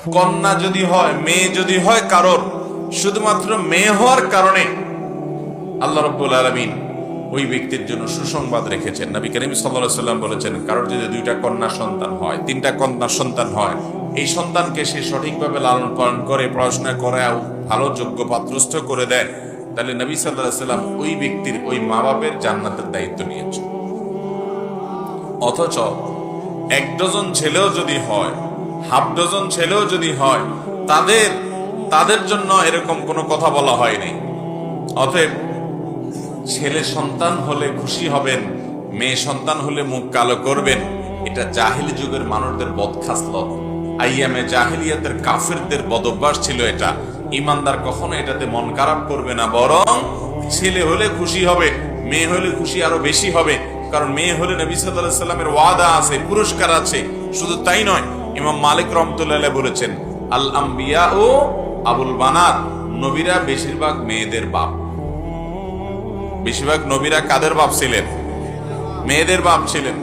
কন্যা যদি হয়, মেয়ে যদি হয় কারোর, শুধুমাত্র মেয়ে হওয়ার কারণে আল্লাহ রাব্বুল আলামিন ওই ব্যক্তির জন্য সুসংবাদ রেখেছেন। নবী করিম সাল্লাল্লাহু আলাইহি সাল্লাম বলেছেন, কারোর যদি 2টা কন্যা সন্তান হয়, 3টা কন্যা সন্তান হয়, এই সন্তানকে সে সঠিকভাবে লালন পালন করে, পড়াশোনা করায় ভালো যোগ্য পাত্রস্থ করে দেয়, তাহলে নবী সাল্লাল্লাহু আলাইহি সাল্লাম ওই ব্যক্তির, ওই মা বাপের জান্নাতের দায়িত্ব নিয়েছেন। অথচ 1 ডজন ছেলেও যদি হয়, হাফ ডজন ছেলেও যদি হয়, তাদের জন্য এরকম কোনো কথা বলা হয়নি। অতএব ছেলে সন্তান হলে খুশি হবেন, মেয়ে সন্তান হলে মুখ কালো করবেন, এটা জাহিলি যুগের মানুষদের বদখাসলত, আইয়ামে জাহিলিয়াতের কাফেরদের বদভ্যাস ছিল এটা। ইমানদার কখনো এটাতে মন খারাপ করবে না, বরং ছেলে হলে খুশি হবে, মেয়ে হলে খুশি আরো বেশি হবে। কারণ মেয়ে হলে নবী সাল্লাল্লাহু আলাইহি সাল্লামের ওয়াদা আছে, পুরস্কার আছে। শুধু তাই নয়, ইমাম মালিক রাহমাতুল্লাহ আলাইহি বলেছেন, আল আম্বিয়া ও আবুল বানাত, নবীরা বেশিরভাগ মেয়েদের বাপ। বেশিরভাগ নবীরা কাদের বাপ ছিলেন? মেয়েদের বাপ ছিলেন।